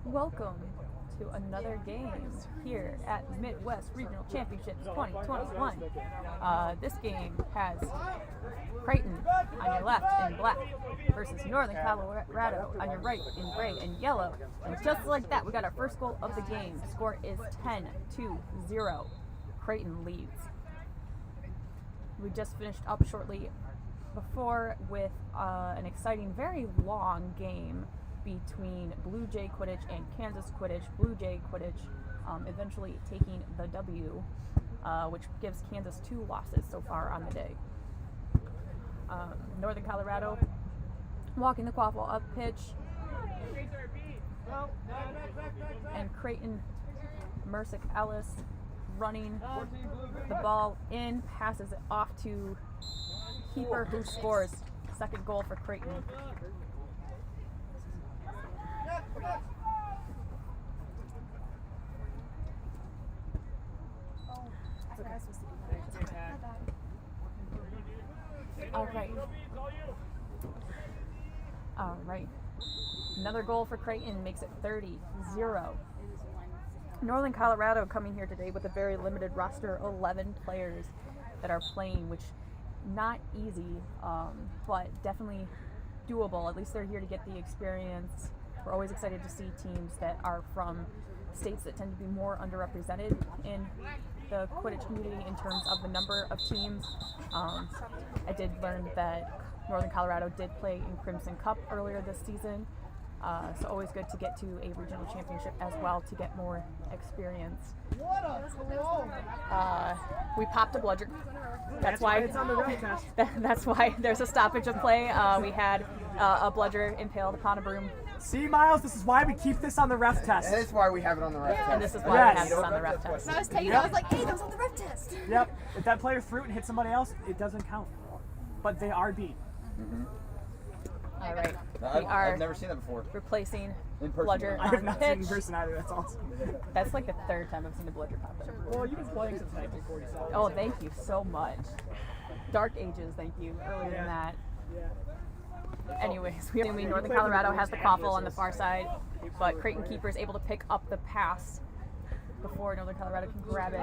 Welcome to another game here at Midwest Regional Championships 2021. This game has Creighton on your left in black versus Northern Colorado on your right in gray and yellow. And just like that, we got our first goal of the game. Score is 10-0. Creighton leads. We just finished up shortly before with an exciting, very long game between Blue Jay Quidditch and Kansas Quidditch. Blue Jay Quidditch eventually taking the W, which gives Kansas 2 losses so far on the day. Northern Colorado walking the quaffle up pitch, and Creighton Mercick Ellis running the ball in, passes it off to Keeper, who scores second goal for Creighton. All right. Another goal for Creighton makes it 30-0. Northern Colorado coming here today with a very limited roster, 11 players that are playing, which not easy, but definitely doable. At least they're here to get the experience. We're always excited to see teams that are from states that tend to be more underrepresented in the Quidditch community in terms of the number of teams. I did learn that Northern Colorado did play in Crimson Cup earlier this season, so always good to get to a regional championship as well to get more experience. We popped a bludger. That's why it's on the road test. That's why there's a stoppage of play. We had a bludger impaled upon a broom. See, Miles, this is why we keep this on the ref test. And that's why we have it on the ref test. And this is why we have this on the ref test. And I was telling you, I was like, hey, that was on the ref test. Yep. If that player threw it and hit somebody else, it doesn't count. But they are beat. All right. I've never seen that before. Replacing In person. bludger I have on not pitch. seen in person either. That's awesome. That's like the third time I've seen the bludger pop up. Well, you've been playing since 1947. Oh, thank you so much. Dark Ages, thank you. Earlier than that. Anyways, Northern Colorado has the quaffle on the far side, but Creighton keeper is able to pick up the pass before Northern Colorado can grab it.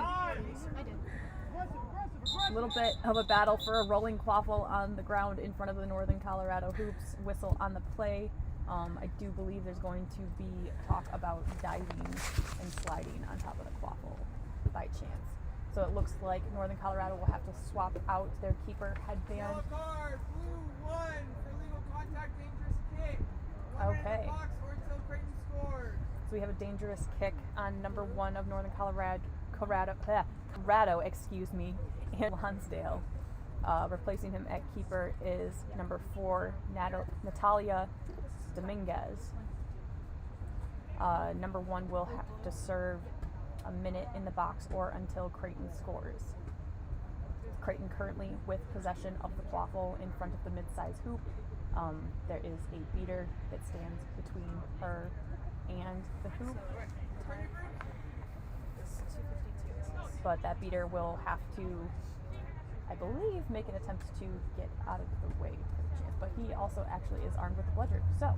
A little bit of a battle for a rolling quaffle on the ground in front of the Northern Colorado hoops. Whistle on the play. I do believe there's going to be talk about diving and sliding on top of the quaffle by chance. So it looks like Northern Colorado will have to swap out their keeper headband. Yellow card, blue 1 for legal contact, dangerous kick. Okay. Box or until Creighton scores. So we have a dangerous kick on number 1 of Northern Colorado, and Lonsdale. Replacing him at keeper is number 4, Natalia Dominguez. Number 1 will have to serve a minute in the box or until Creighton scores. Creighton currently with possession of the quaffle in front of the mid-size hoop. There is a beater that stands between her and the hoop. But that beater will have to, I believe, make an attempt to get out of the way for the chance. But he also actually is armed with a bludger. So,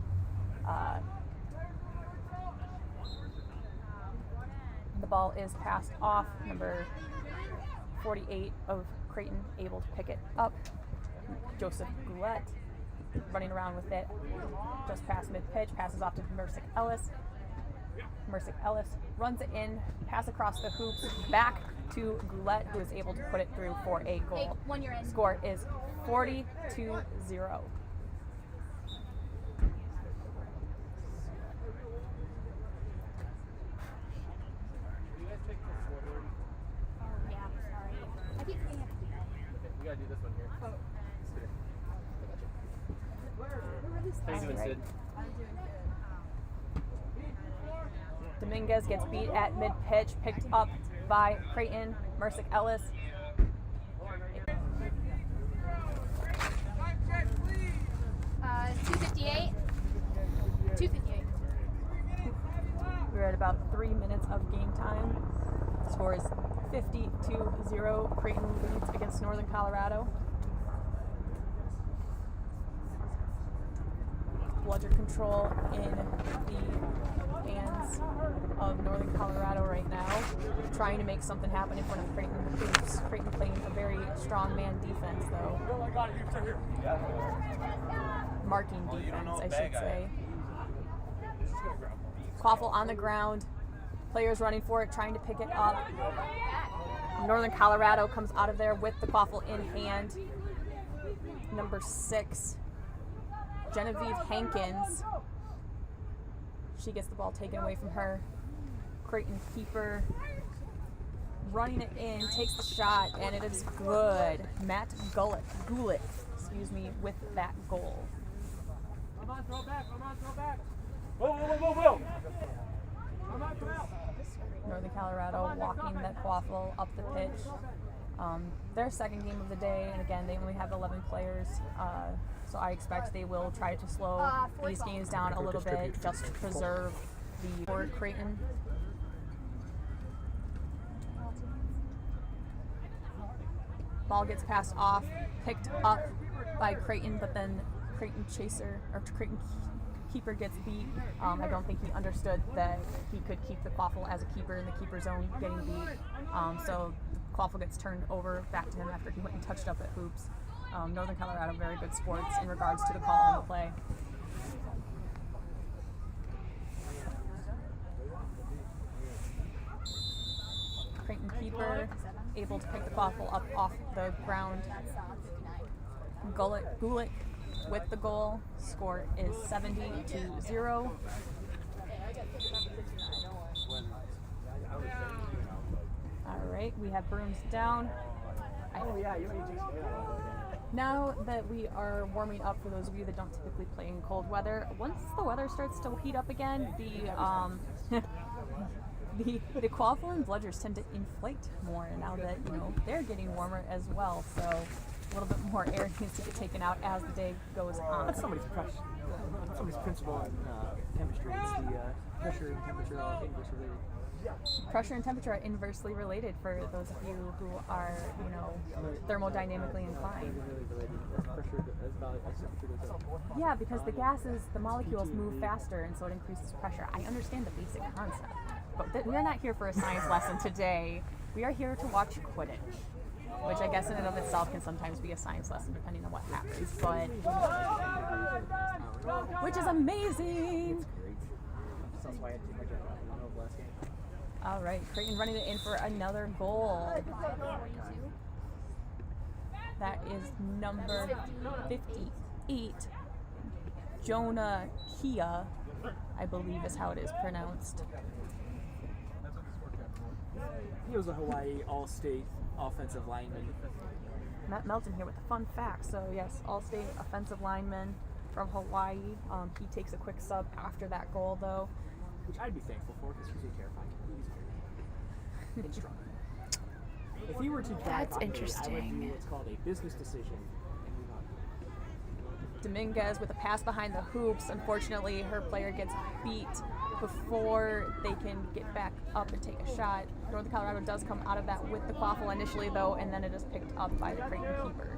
the ball is passed off. Number 48 of Creighton able to pick it up. Joseph Goulet running around with it. Just past mid-pitch, passes off to Mercick Ellis. Mercick Ellis runs it in, pass across the hoops, back to Goulet, who is able to put it through for a goal. Hey, 1 year in. Score is 42-0. Yeah, sorry. I keep forgetting I have to do that. We gotta do this one here. Oh. How you doing, Sid? Dominguez gets beat at mid-pitch, picked up by Creighton. Mercick Ellis. Time check, please. 258. 258. We're at about 3 minutes of game time. Score is 50-0. Creighton leads against Northern Colorado. bludger control in the hands of Northern Colorado right now, trying to make something happen in front of Creighton hoops. Creighton playing a very strong man defense, though. Marking defense, I should say. Quaffle on the ground. Players running for it, trying to pick it up. Northern Colorado comes out of there with the quaffle in hand. Number 6, Genevieve Hankins. She gets the ball taken away from her. Creighton keeper running it in, takes the shot, and it is good. Matt Gulick, with that goal. Come on, throw back. Whoa. Come on, come out. Northern Colorado walking that quaffle up the pitch. Their second game of the day, and again, they only have 11 players, so I expect they will try to slow these games down a little bit just to preserve the board Creighton. Ball gets passed off, picked up by Creighton, but then Creighton keeper gets beat. I don't think he understood that he could keep the quaffle as a keeper in the keeper zone getting beat. So the quaffle gets turned over back to him after he went and touched up at hoops. Northern Colorado, very good sports in regards to the call on the play. Creighton keeper able to pick the quaffle up off the ground. Gulick with the goal. Score is 70-0. All right, we have brooms down. Now that we are warming up, for those of you that don't typically play in cold weather, once the weather starts to heat up again, the quaffle and bludgers tend to inflate more now that they're getting warmer as well. So a little bit more air needs to get taken out as the day goes on. That's somebody's principle in chemistry. It's the pressure and temperature are inversely related. Pressure and temperature are inversely related for those of you who are, thermodynamically inclined. Yeah, because the gases, the molecules move faster, and so it increases pressure. I understand the basic concept, but we are not here for a science lesson today. We are here to watch Quidditch, which I guess in and of itself can sometimes be a science lesson depending on what happens, but which is amazing. All right, Creighton running it in for another goal. That is number 58, Jonah Kia, I believe is how it is pronounced. He was a Hawaii All-State offensive lineman. Matt Melton here with a fun fact. So yes, All-State offensive lineman from Hawaii. He takes a quick sub after that goal, though. Which I'd be thankful for, because he's terrifying. And strong. If he were to drive on me, I would do what's called a business decision and move on. Dominguez with a pass behind the hoops. Unfortunately, her player gets beat before they can get back up and take a shot. Northern Colorado does come out of that with the quaffle initially, though, and then it is picked up by the Creighton keeper.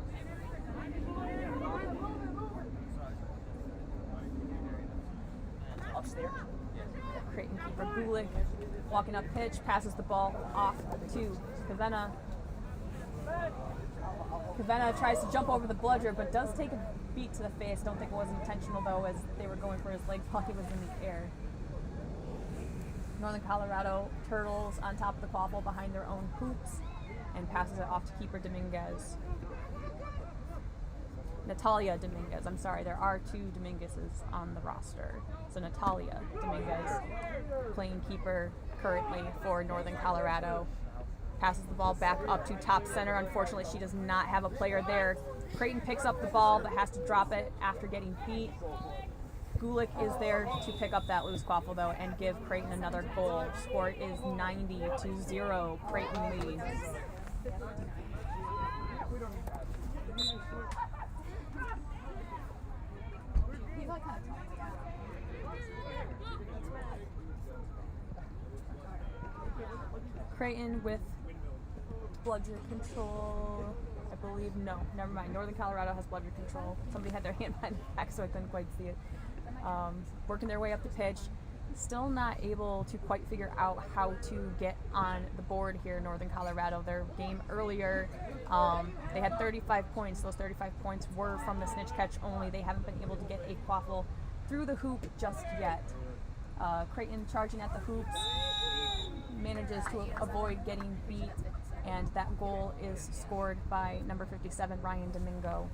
Upstairs. Creighton keeper Gulick walking up pitch, passes the ball off to Kavenna. Kavenna tries to jump over the bludger, but does take a beat to the face. Don't think it was intentional, though, as they were going for his leg while he was in the air. Northern Colorado turtles on top of the quaffle behind their own hoops and passes it off to keeper Dominguez. Natalia Dominguez. I'm sorry, there are 2 Dominguezes on the roster. So Natalia Dominguez, playing keeper currently for Northern Colorado, passes the ball back up to top center. Unfortunately, she does not have a player there. Creighton picks up the ball but has to drop it after getting beat. Gulick is there to pick up that loose quaffle, though, and give Creighton another goal. Score is 90-0. Creighton leads. Creighton with bludger control. I believe, no, never mind. Northern Colorado has bludger control. Somebody had their hand behind the back, so I couldn't quite see it. working their way up the pitch. Still not able to quite figure out how to get on the board here in Northern Colorado. Their game earlier, they had 35 points. Those 35 points were from the snitch catch only. They haven't been able to get a quaffle through the hoop just yet. Creighton charging at the hoops, manages to avoid getting beat, and that goal is scored by number 57, Ryan Domingo.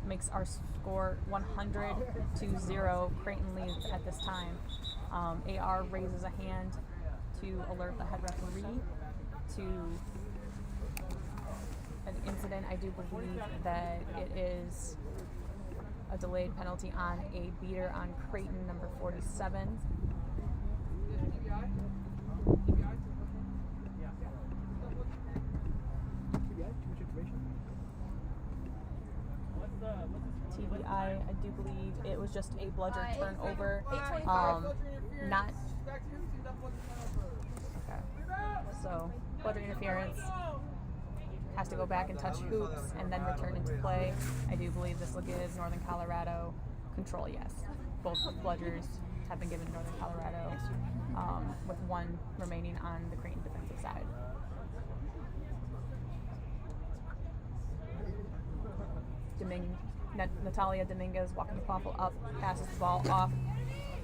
Makes our score 100-0. Creighton leads at this time. AR raises a hand to alert the head referee to an incident. I do believe that it is a delayed penalty on a beater on Creighton, number 47. TBI, I do believe it was just a bludger turnover. Not. Okay. So, bludger interference. Has to go back and touch hoops and then return into play. I do believe this will give Northern Colorado control, yes. Both bludgers have been given Northern Colorado, with one remaining on the Creighton defensive side. Natalia Dominguez walking the quaffle up, passes the ball off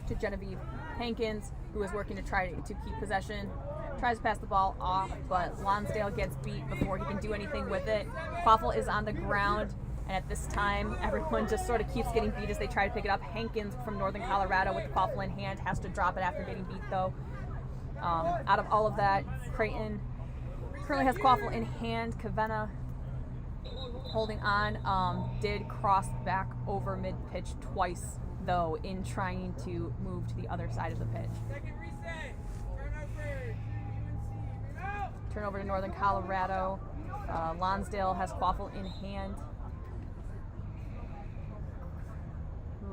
to Genevieve Hankins, who is working to try to keep possession. Tries to pass the ball off, but Lonsdale gets beat before he can do anything with it. Quaffle is on the ground, and at this time, everyone just sort of keeps getting beat as they try to pick it up. Hankins from Northern Colorado with the quaffle in hand has to drop it after getting beat, though. Out of all of that, Creighton currently has quaffle in hand. Kavenna holding on, did cross back over mid-pitch twice, though, in trying to move to the other side of the pitch. Turnover to Northern Colorado. Lonsdale has quaffle in hand.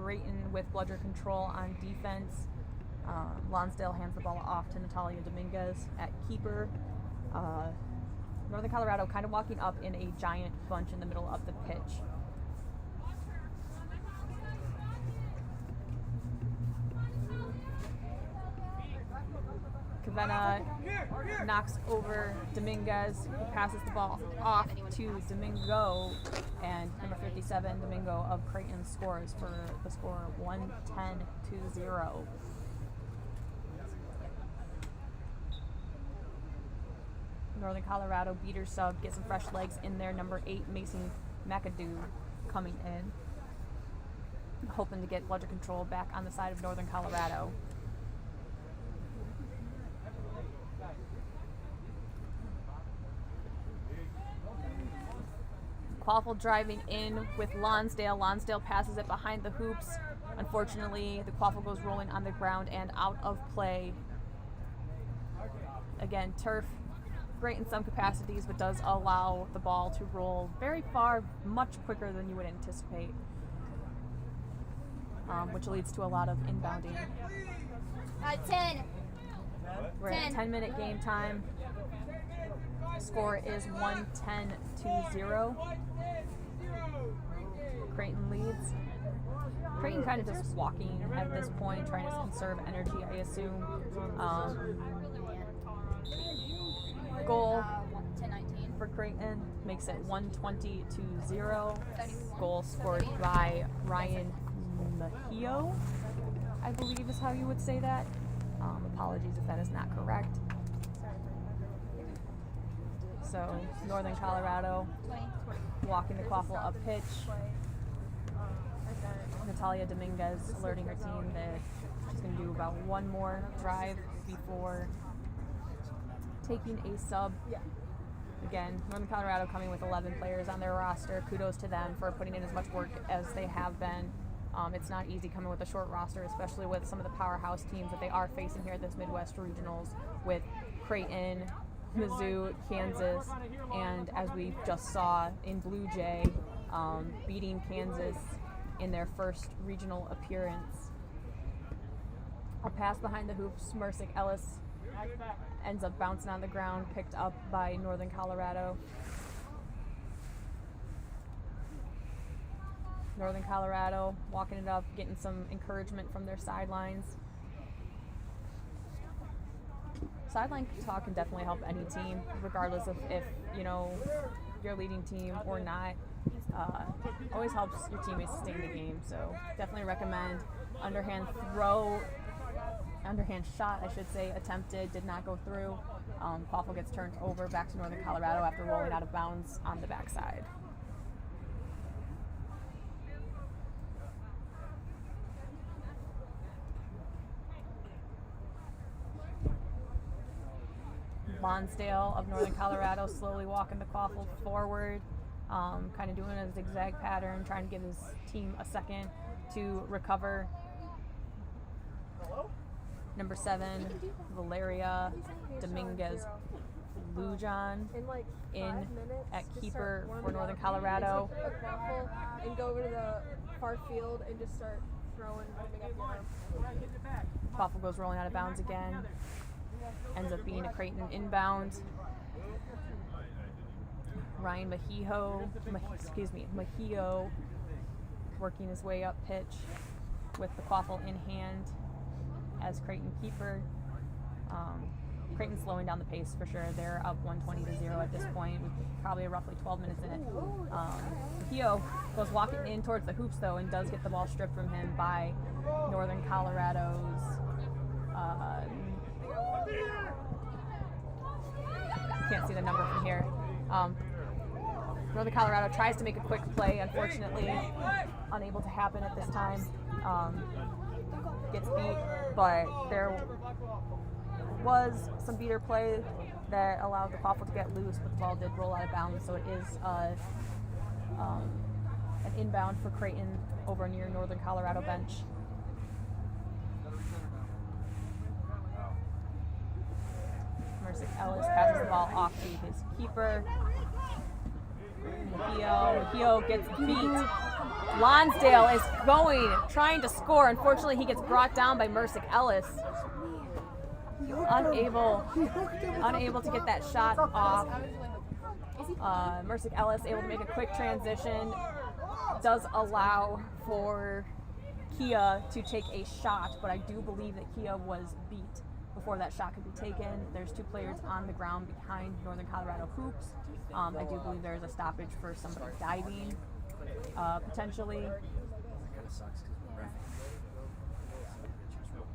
Creighton with bludger control on defense. Lonsdale hands the ball off to Natalia Dominguez at keeper. Northern Colorado kind of walking up in a giant bunch in the middle of the pitch. Kavenna knocks over Dominguez, who passes the ball off to Domingo, and number 57, Domingo of Creighton, scores for the score 110-0. Northern Colorado beater sub, get some fresh legs in there. Number 8, Mason McAdoo coming in, hoping to get bludger control back on the side of Northern Colorado. Quaffle driving in with Lonsdale. Lonsdale passes it behind the hoops. Unfortunately, the quaffle goes rolling on the ground and out of play. Again, turf, great in some capacities, but does allow the ball to roll very far, much quicker than you would anticipate, which leads to a lot of inbounding. 10. We're at 10-minute game time. Score is 110-0. Creighton leads. Creighton kind of just walking at this point, trying to conserve energy, I assume. Goal for Creighton makes it 120-0. Goal scored by Ryan Mejio, I believe is how you would say that. Apologies if that is not correct. So, Northern Colorado walking the quaffle up pitch. Natalia Dominguez alerting her team that she's going to do about one more drive before taking a sub. Again, Northern Colorado coming with 11 players on their roster. Kudos to them for putting in as much work as they have been. It's not easy coming with a short roster, especially with some of the powerhouse teams that they are facing here at this Midwest Regionals with Creighton, Mizzou, Kansas, and as we just saw in Blue Jay, beating Kansas in their first regional appearance. A pass behind the hoops, Mercick Ellis ends up bouncing on the ground, picked up by Northern Colorado. Northern Colorado walking it up, getting some encouragement from their sidelines. Sideline talk can definitely help any team, regardless of if, you know, your leading team or not. Always helps your teammates stay in the game. So definitely recommend underhand shot, I should say, attempted, did not go through. Quaffle gets turned over back to Northern Colorado after rolling out of bounds on the backside. Lonsdale of Northern Colorado slowly walking the Quaffle forward, kind of doing a zigzag pattern, trying to give his team a second to recover. Number 7, Valeria Dominguez Lujan in at keeper for Northern Colorado. And go over to the far field and just start throwing up your arm. Quaffle goes rolling out of bounds again. Ends up being a Creighton inbound. Ryan Mejio working his way up pitch with the Quaffle in hand as Creighton keeper. Creighton slowing down the pace for sure. They're up 120-0 at this point, with probably roughly 12 minutes in it. Mejio goes walking in towards the hoops though, and does get the ball stripped from him by Northern Colorado's can't see the number from here. Northern Colorado tries to make a quick play, unfortunately unable to happen at this time. Gets beat, but there was some beater play that allowed the Quaffle to get loose, but the ball did roll out of bounds, so it is an inbound for Creighton over near Northern Colorado bench. Mercick Ellis passes the ball off to his keeper. Mejio gets beat. Lonsdale is trying to score. Unfortunately, he gets brought down by Mercick Ellis. Unable to get that shot off. Mercick Ellis able to make a quick transition. Does allow for Kia to take a shot, but I do believe that Kia was beat before that shot could be taken. There's 2 players on the ground behind Northern Colorado hoops. I do believe there's a stoppage for somebody diving, potentially.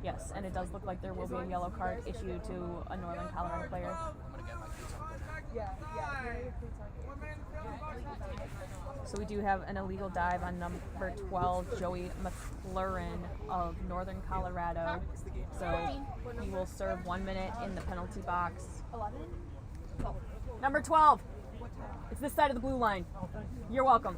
Yes, and it does look like there will be a yellow card issued to a Northern Colorado player. So we do have an illegal dive on number 12, Joey McLaurin of Northern Colorado. So he will serve 1 minute in the penalty box. Number 12. It's this side of the blue line. You're welcome.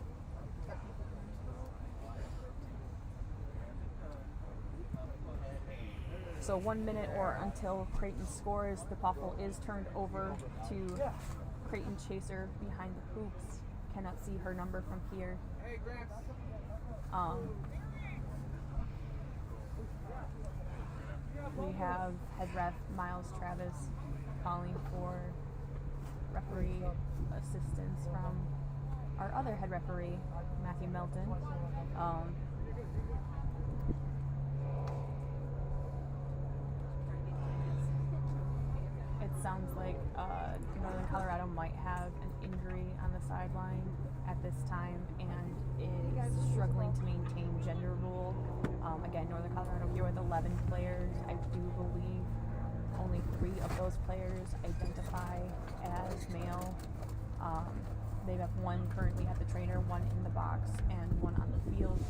So 1 minute or until Creighton scores. The Quaffle is turned over to Creighton chaser behind the hoops. Cannot see her number from here. We have head ref Miles Travis calling for referee assistance from our other head referee, Matthew Melton. It sounds like Northern Colorado might have an injury on the sideline at this time and is struggling to maintain gender rule. Again, Northern Colorado here with 11 players. I do believe only 3 of those players identify as male. They have 1 currently at the trainer, 1 in the box, and 1 on the field.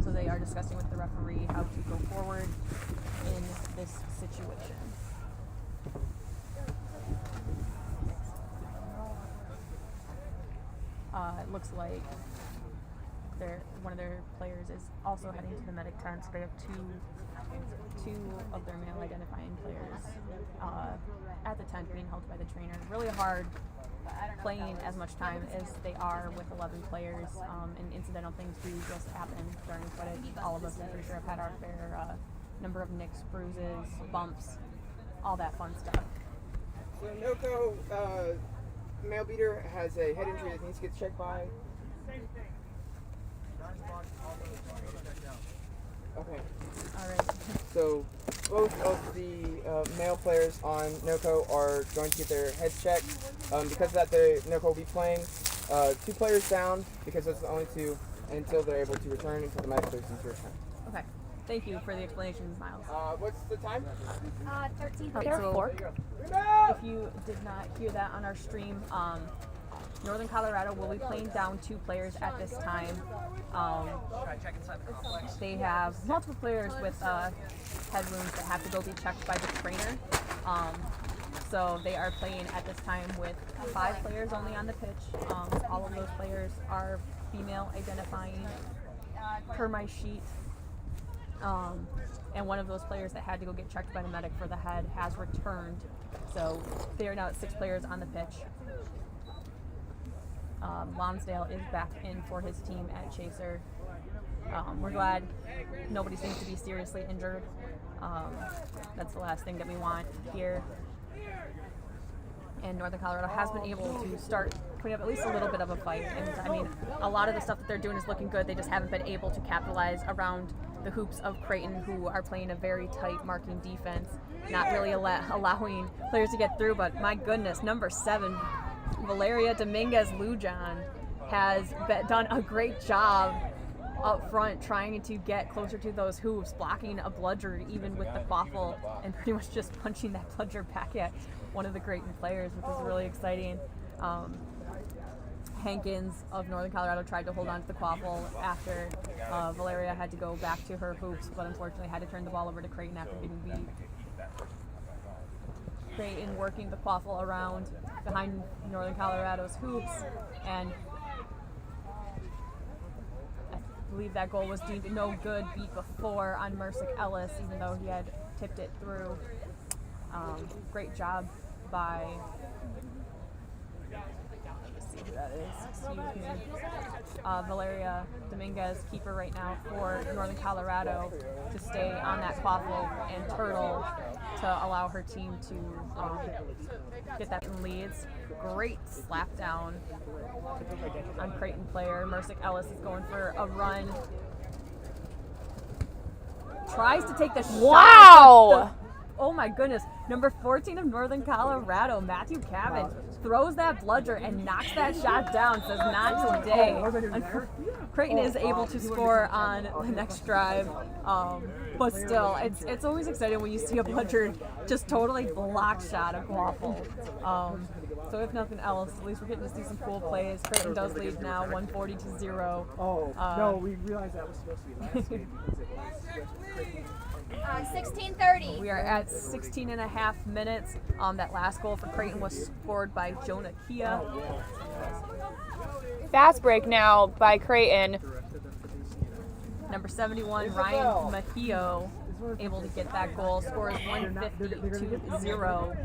So they are discussing with the referee how to go forward in this situation. It looks like one of their players is also heading to the medic tent. So they have two of their male identifying players at the tent being held by the trainer. Really hard playing as much time as they are with 11 players, and incidental things do just happen during footage. All of us, I'm pretty sure, have had our fair number of nicks, bruises, bumps, all that fun stuff. So Noko, male beater, has a head injury that needs to get checked by Okay. All right. So both of the male players on NOCO are going to get their heads checked. Because of that, the NOCO will be playing 2 players down because that's the only 2 until they're able to return until the medic clears them to return. Okay. Thank you for the explanation, Miles. What's the time? 13. Okay, so if you did not hear that on our stream, Northern Colorado will be playing down 2 players at this time. They have multiple players with head wounds that have to go be checked by the trainer. So they are playing at this time with 5 players only on the pitch. All of those players are female identifying per my sheet. And one of those players that had to go get checked by the medic for the head has returned. So they are now at 6 players on the pitch. Lonsdale is back in for his team at Chaser. We're glad nobody seems to be seriously injured. That's the last thing that we want here. And Northern Colorado has been able to start putting up at least a little bit of a fight. And I mean, a lot of the stuff that they're doing is looking good. They just haven't been able to capitalize around the hoops of Creighton, who are playing a very tight marking defense, not really allowing players to get through. But my goodness, number 7, Valeria Dominguez-Lujan has done a great job up front trying to get closer to those hoops, blocking a bludger even with the quaffle and pretty much just punching that bludger back at one of the Creighton players, which is really exciting. Hankins of Northern Colorado tried to hold on to the quaffle after Valeria had to go back to her hoops, but unfortunately had to turn the ball over to Creighton after getting beat. Creighton working the quaffle around behind Northern Colorado's hoops, and I believe that goal was deemed no good beat before on Mercick Ellis, even though he had tipped it through. Great job by, let's see who that is, excuse me, Valeria Dominguez, keeper right now for Northern Colorado, to stay on that quaffle and turtle to allow her team to get that in leads. Great slap down on Creighton player. Mercick Ellis is going for a run. Tries to take the shot. Wow! Oh my goodness. Number 14 of Northern Colorado, Matthew Cabbage, throws that bludger and knocks that shot down. Says not today. Creighton is able to score on the next drive. But still, it's always exciting when you see a bludger just totally block shot a quaffle. So if nothing else, at least we're getting to see some cool plays. Creighton does lead now 140-0. No, we realized that was supposed to be last game because it was Creighton. 16:30. We are at 16 and a half minutes. That last goal for Creighton was scored by Jonah Kia. Fast break now by Creighton. Number 71, Ryan Mahio, able to get that goal. Score is 150-0.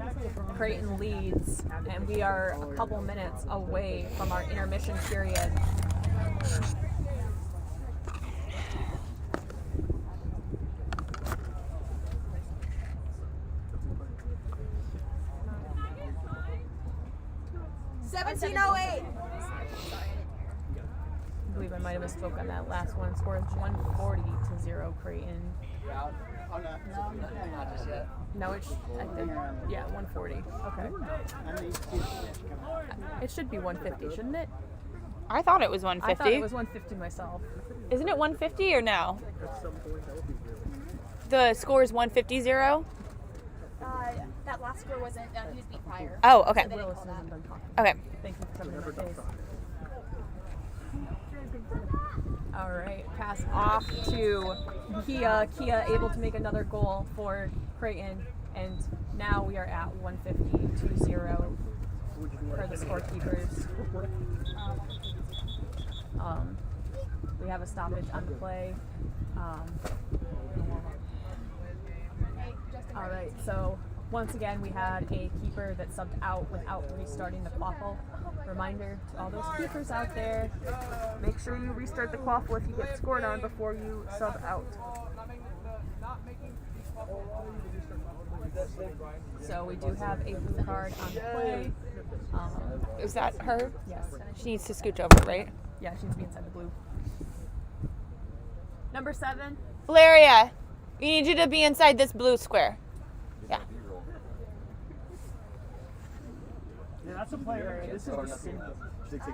Creighton leads, and we are a couple minutes away from our intermission period. $17.08. I believe I might have misspoke on that last one. Score is 140-0 Creighton. No, it's, I think, yeah, 140. Okay. It should be 150, shouldn't it? I thought it was I thought 150. it was 150 myself. Isn't it 150 or no? The score is 150-0? That last score wasn't, he was beat prior. Oh, okay. Willis hasn't done talking. Okay. Thank you for covering my face. All right, pass off to Kia. Kia able to make another goal for Creighton, and now we are at 150-0 for the scorekeepers. We have a stoppage on the play. All right, so once again, we had a keeper that subbed out without restarting the quaffle. Reminder to all those keepers out there, make sure you restart the quaffle if you get scored on before you sub out. So we do have a blue card on the play. Is that her? Yes. She needs to scooch over, right? Yeah, she needs to be inside the blue. Number 7, Valeria, we need you to be inside this blue square. Yeah. Yeah, that's a player. This is a symbol. Don't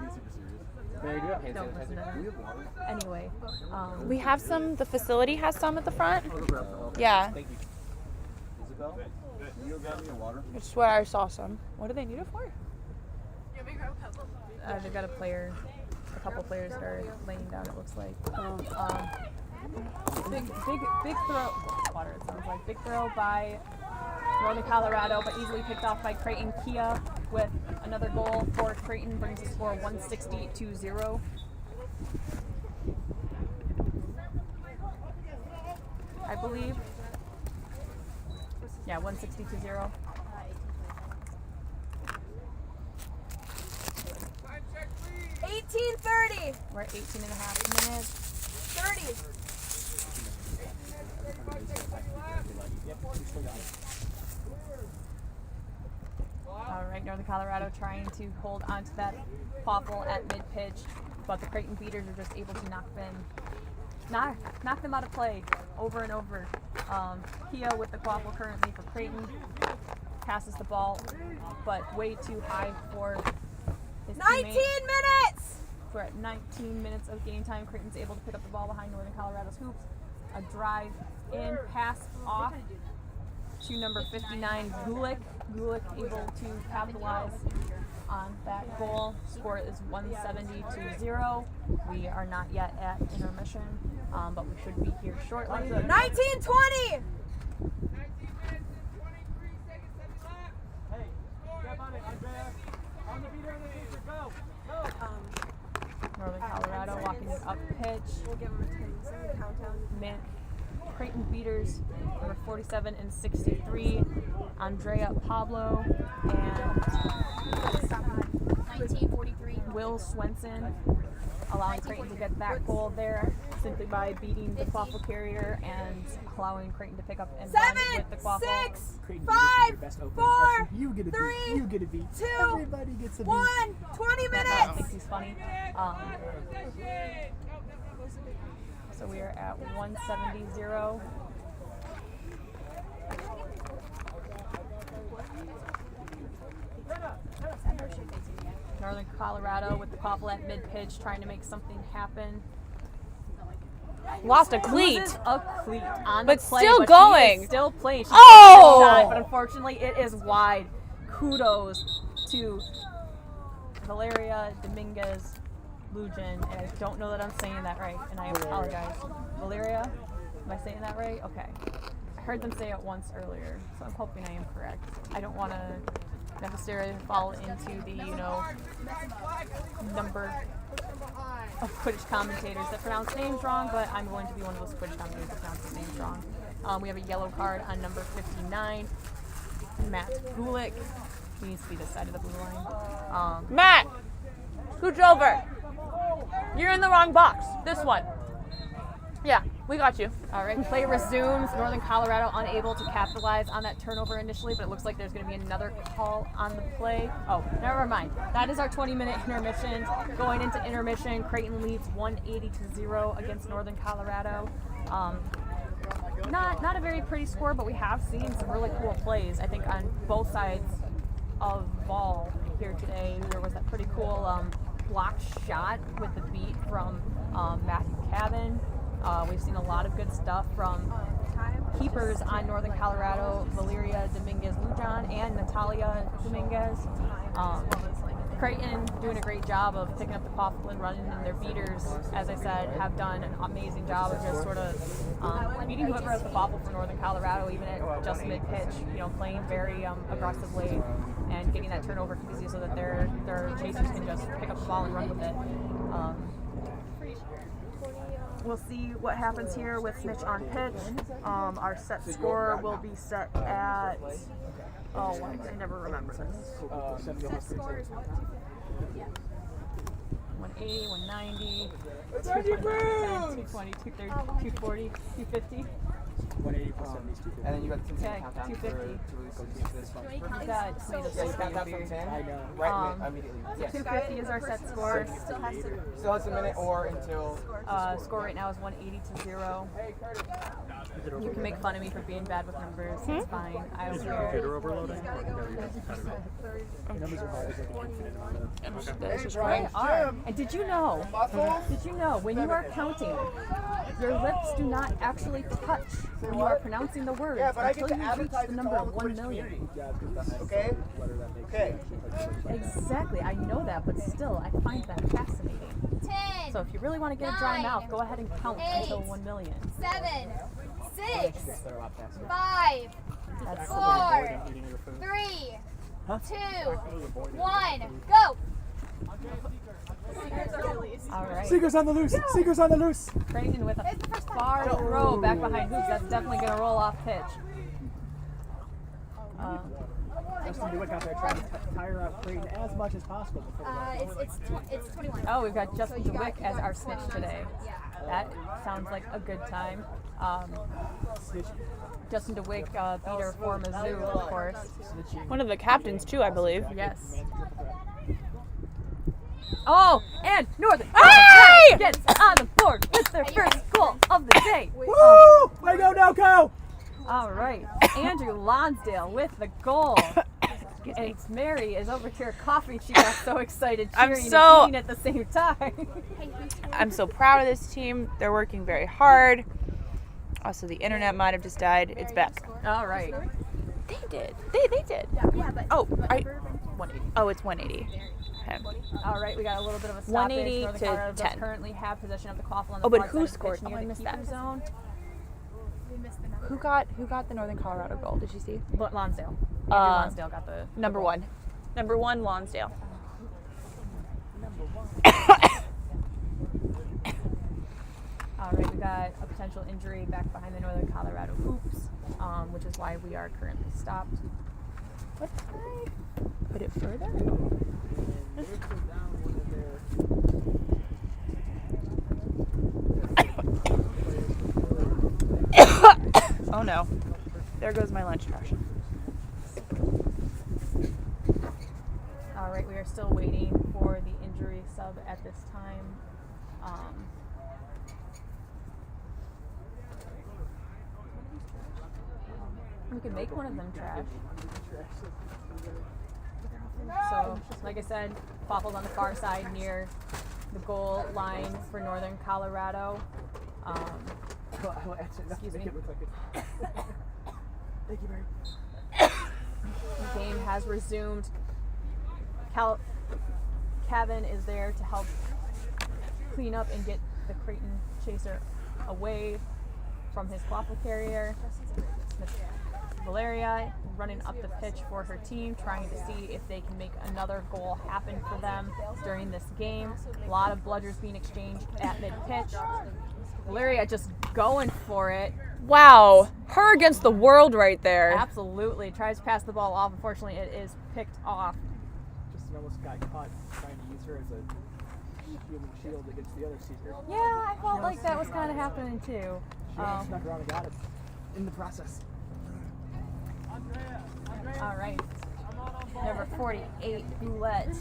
listen to them. Anyway, We have some. The facility has some at the front. Yeah. Thank you. Isabel, can you grab me a water? I swear I saw some. What do they need it for? they've got a couple players that are laying down. It looks like. Big throw. Water. It sounds like big throw by Northern Colorado, but easily picked off by Creighton. Kia with another goal for Creighton brings the score 160-0. I believe. Yeah, 160-0. We're at 18 and a half minutes. 30. All right, Northern Colorado trying to hold on to that quaffle at mid-pitch, but the Creighton beaters are just able to knock them out of play over and over. Kia with the quaffle currently for Creighton passes the ball, but way too high for his 19 teammate. minutes! We're at 19 minutes of game time. Creighton's able to pick up the ball behind Northern Colorado's hoops. A drive in, pass off to number 59, Gulick. Gulick able to capitalize on that goal. Score is 170-0. We are not yet at intermission, but we should be here shortly. 19-20! Northern Colorado walking it up pitch. We'll give them a 10-second countdown. Creighton beaters number 47 and 63, Andrea Pablo and 1943. Will Swenson, allowing Creighton to get that goal there simply by beating the quaffle carrier and allowing Creighton to pick up and run with the quaffle. 6, Creighton 5, best open 4, impression. You get a 3, beat. You get a beat. 2, Everybody gets a beat. 1, 20 I minutes! think he's funny. So we are at 170-0. Northern Colorado with the quaffle at mid-pitch trying to make something happen. Lost a cleat. Loses a cleat on But the play, still but going. She is still playing. She Oh! takes a shot, but unfortunately it is wide. Kudos to Valeria Dominguez Lujan, and I don't know that I'm saying that right, and I apologize. Valeria, am I saying that right? Okay. I heard them say it once earlier, so I'm hoping I am correct. I don't want to necessarily fall into the, number of Quidditch commentators that pronounce names wrong, but I'm going to be one of those Quidditch commentators that pronounces names wrong. We have a yellow card on number 59, Matt Gulick. He needs to be this side of the blue line. Matt, scooch over. You're in the wrong box. This one. Yeah, we got you. All right, play resumes. Northern Colorado unable to capitalize on that turnover initially, but it looks like there's going to be another call on the play. Oh, never mind. That is our 20-minute intermission. Going into intermission, Creighton leads 180-0 against Northern Colorado. Not a very pretty score, but we have seen some really cool plays, I think, on both sides of the ball here today. There was that pretty cool blocked shot with the beat from Matthew Cabin. We've seen a lot of good stuff from keepers on Northern Colorado, Valeria Dominguez Lujan and Natalia Dominguez. Creighton doing a great job of picking up the quaffle and running, and their beaters, as I said, have done an amazing job of just sort of beating whoever has the quaffle for Northern Colorado, even at just mid-pitch, playing very aggressively and getting that turnover easy so that their chasers can just pick up the ball and run with it. We'll see what happens here with Snitch on pitch. Our set score will be set at, I never remember this. 180, 190, 220, 230, 240, 250. 180 plus 72. And then you got the 10 Okay, countdown 250. to release this one. You got tomato Yeah, you sauce count that for from your 10. I know. Right immediately. Yes. 250 is our set score. Still has to. Still has a minute or until. Score right now is 180 to 0. You can make fun of me for being bad with numbers. It's fine. I don't care. Computer overloading? Gotta go in the Numbers are hard. It's like an infinite amount of. This is They right. are. And did you know when you are counting, your lips do not actually touch when you are pronouncing the words until you reach the number 1 million. Yeah, because that Okay. letter that makes Okay. Exactly. I know that, but still, I find that fascinating. 10, So if you really want to get a dry 9, mouth, go ahead and count 8, until 1 million. 7, 6, they're a lot faster. 5, That's 4, Eating your food. 3, Huh? 2, 1, go! all right. Seekers on the loose! Seekers on the loose! Creighton with a far throw back behind hoops. That's definitely going to roll off pitch. Justin DeWitt out there trying to tire out Creighton as much as possible. It's 21. Oh, we've got Justin DeWick as our snitch today. That sounds like a good time. Justin DeWick beat our former Mizzou, of course. One of the captains too, I believe. Yes. Oh, and Northern Hey! gets on the board with their first goal of the day. Woo! Way to go, NoCo! All right, Andrew Lonsdale with the goal. And Mary is over here coughing. She got so excited, I'm cheering so- and eating at the same time. I'm so proud of this team. They're working very hard. Also, the internet might have just died. It's back. All right. They did. They did. Yeah, but Oh, 180. oh, it's 180. Okay. All right, we got a little bit of a stoppage. 180 Northern to Colorado does 10. currently have possession of the quaffle on the Oh, but far who side of the scored? pitch near Oh, I the missed keeper that. zone. we missed the number. Who got the Northern Colorado goal? Did you see? Lonsdale. Andrew Lonsdale got the Number goal. 1. Number 1, Lonsdale. All right, we got a potential injury back behind the Northern Colorado hoops, which is why we are currently stopped. What did I put it further? Oh no. There goes my lunch trash. All right, we are still waiting for the injury sub at this time. We can make one of them trash. So, like I said, Quaffle's on the far side near the goal line for Northern Colorado. Excuse me. Thank you, Mary. The game has resumed. Kevin is there to help clean up and get the Creighton chaser away from his quaffle carrier. Valeria running up the pitch for her team, trying to see if they can make another goal happen for them during this game. A lot of bludgers being exchanged at mid-pitch. Valeria just going for it. Wow. Her against the world right there. Absolutely. Tries to pass the ball off. Unfortunately, it is picked off. Justin almost got caught trying to use her as a human shield against the other seeker. Yeah, I felt like that was kind of happening too. She almost snuck around and got it in the process. All right. Number 48, Boulette,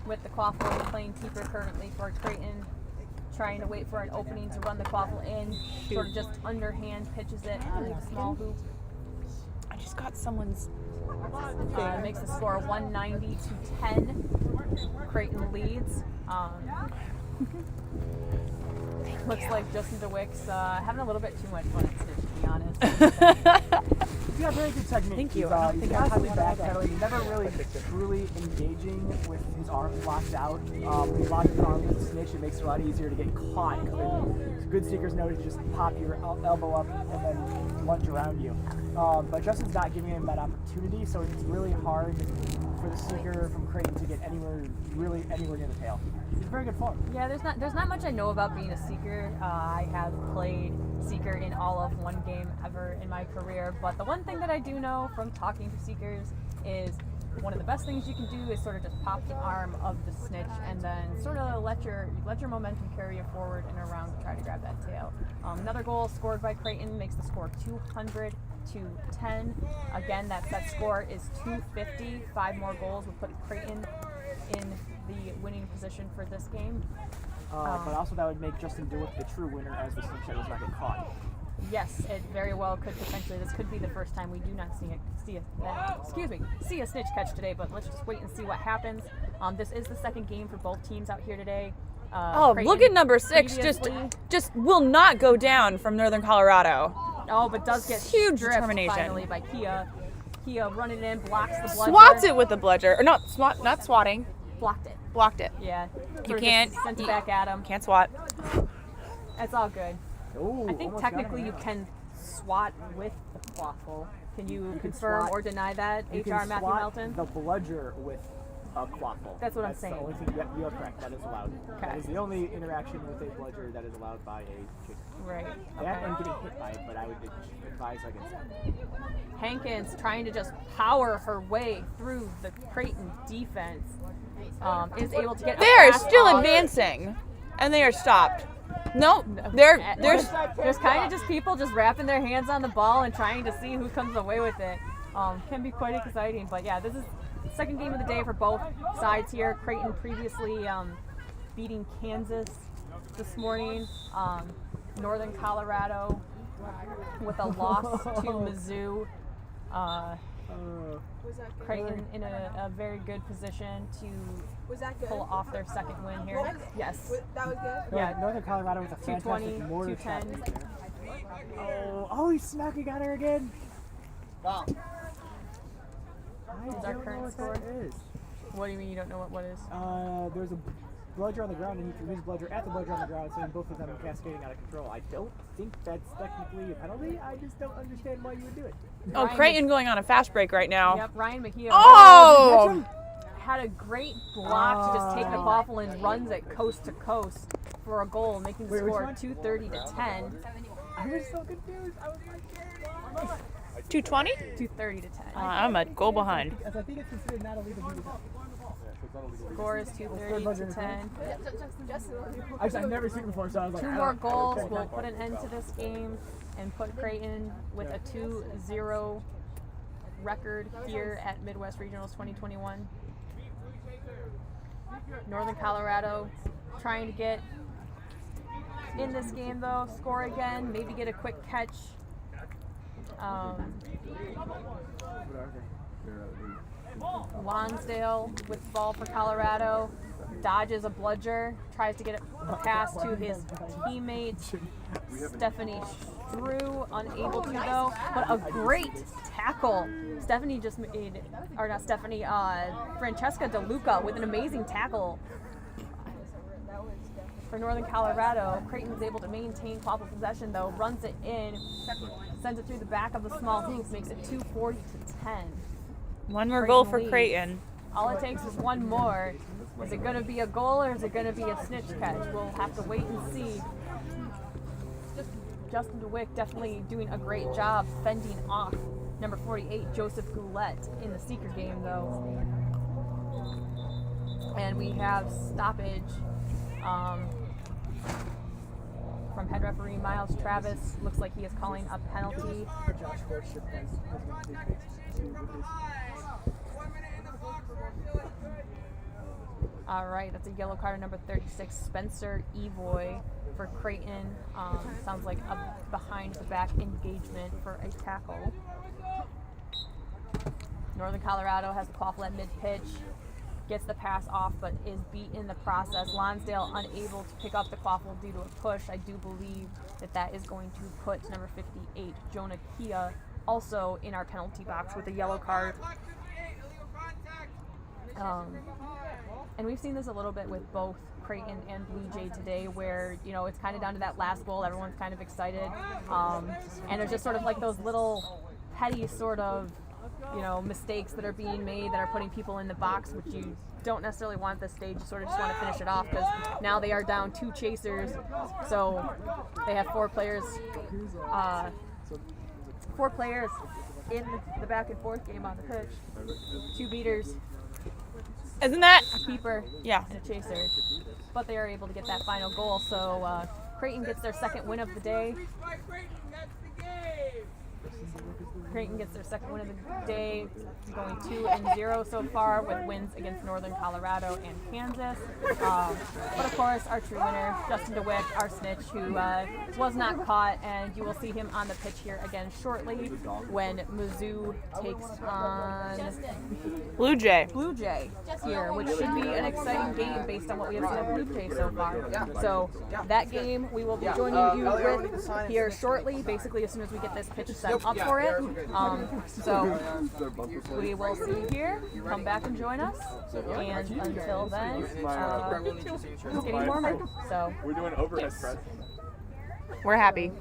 with the quaffle playing keeper currently for Creighton. Trying to wait for an opening to run the quaffle in. Sort of just underhand pitches it on the small hoop. I just got someone's. Makes the score 190 to 10. Creighton leads. Looks like Justin DeWick's having a little bit too much fun at Snitch, to be honest. He's got a very good technique. Thank you. He's, I don't he's think I constantly have one of backpedaling. He's never really truly engaging with his arms locked out. When he locks his arms with a snitch, it makes it a lot easier to get caught. Because good seekers know to just pop your elbow up and then lunge around you. But Justin's not giving him that opportunity, so it's really hard for the seeker from Creighton to get anywhere near the tail. He's in very good form. Yeah, there's not much I know about being a seeker. I have played seeker in all of one game ever in my career, but the one thing that I do know from talking to seekers is one of the best things you can do is sort of just pop the arm of the snitch and then sort of let your momentum carry you forward and around to try to grab that tail. Another goal scored by Creighton makes the score 200 to 10. Again, that set score is 250. 5 more goals would put Creighton in the winning position for this game. But also that would make Justin DeWitt the true winner as the snitch that does not get caught. Yes, it very well could potentially. This could be the first time we do not see a snitch catch today. But let's just wait and see what happens. This is the second game for both teams out here today. Creighton Look at number 6. Just will not go down from Northern Colorado. Oh, but does get Huge stripped determination. finally by Kia. Kia running in, blocks the bludger. Swats it with the bludger, or not swatting. Blocked it. Blocked it. Yeah. You Sort of can't. just sent it back at him. Can't swat. That's all good. Ooh, I think almost technically got you him. can swat with the quaffle. Can you can confirm swat- or deny that, You HR can Matthew swat Melton? the bludger with a quaffle. That's what I'm saying. The only thing, you are correct. That is allowed. Okay. That is the only interaction with a bludger that is allowed by a chick. Right. That and Okay. getting hit by it, but I would advise against that. Hankins trying to just power her way through the Creighton defense. Is able to get. They a are pass still off. advancing, and they are stopped. Nope. There's There's kind of just people just wrapping their hands on the ball and trying to see who comes away with it. Can be quite exciting, but yeah, this is the second game of the day for both sides here. Creighton previously beating Kansas this morning. Northern Colorado with a loss to Mizzou. Was that good? Creighton in a very good position to Was that good? pull off their second win here. Yes. That was good? Yeah. Northern Colorado with a 220, fantastic mortar shot 210. right there. Oh, he snuck. He got her again. Wow. I Is our don't current know what score? that is. What do you mean you don't know what is? There's a bludger on the ground, and he threw his bludger at the bludger on the ground, sending both of them cascading out of control. I don't think that's technically a penalty. I just don't understand why you would do it. Oh, Ryan Creighton going on a fast break right now. Yep, Ryan Mejia Oh! had a great block to just take the quaffle and runs it coast to coast for a goal, making the Wait, which score one? 230 to 10. I was so confused. I was like, 220? 230 to 10. I'm a goal behind. I think it's considered not a legal duty. Score is 230 to 10. I've never seen it before, so I was like, 2 I more don't- goals okay. will put an end to this game and put Creighton with a 2-0 record here at Midwest Regionals 2021. Northern Colorado trying to get in this game though, score again, maybe get a quick catch. Lonsdale with the ball for Colorado, dodges a bludger, tries to get a pass to his teammate Stephanie Strew, unable to though, but a great tackle. Stephanie just made, or not Stephanie, Francesca DeLuca with an amazing tackle for Northern Colorado. Creighton's able to maintain quaffle possession though, runs it in, sends it through the back of the small hoop, makes it 240 to 10. One more goal for leads. Creighton. All it takes is one more. Is it going to be a goal or is it going to be a snitch catch? We'll have to wait and see. Justin DeWitt definitely doing a great job fending off number 48, Joseph Goulette, in the Seeker game, though. And we have stoppage from head referee Miles Travis. Looks like he is calling a penalty. Josh Horship has been fixed with his. All right, that's a yellow card, number 36, Spencer Evoy for Creighton. Sounds like a behind-the-back engagement for a tackle. Northern Colorado has the quaffle at mid-pitch, gets the pass off, but is beat in the process. Lonsdale unable to pick up the quaffle due to a push. I do believe that is going to put number 58, Jonah Kia, also in our penalty box with a yellow card. And we've seen this a little bit with both Creighton and Blue Jay today, where, you know, it's kind of down to that last goal. Everyone's kind of excited. And there's just sort of like those little petty sort of, you know, mistakes that are being made that are putting people in the box, which you don't necessarily want at this stage. You sort of just want to finish it off because now they are down 2 chasers. So they have 4 players. in the back and forth game on the pitch. 2 beaters, Isn't that? a keeper, Yeah. and a chaser. But they are able to get that final goal, so Creighton gets their second win of the day. Creighton gets their second win of the day, going 2-0 so far with wins against Northern Colorado and Kansas. But of course, our true winner, Justin DeWitt, our snitch, who was not caught, and you will see him on the pitch here again shortly when Mizzou takes on Blue Jay. Blue Jay here, which should be an exciting game based on what we have seen of Blue Jay so far. So that game we will be joining you with here shortly, basically as soon as we get this pitch set up for it. So we will see you here. Come back and join us. And until then, it's getting warmer. So We're doing overhead press. We're happy.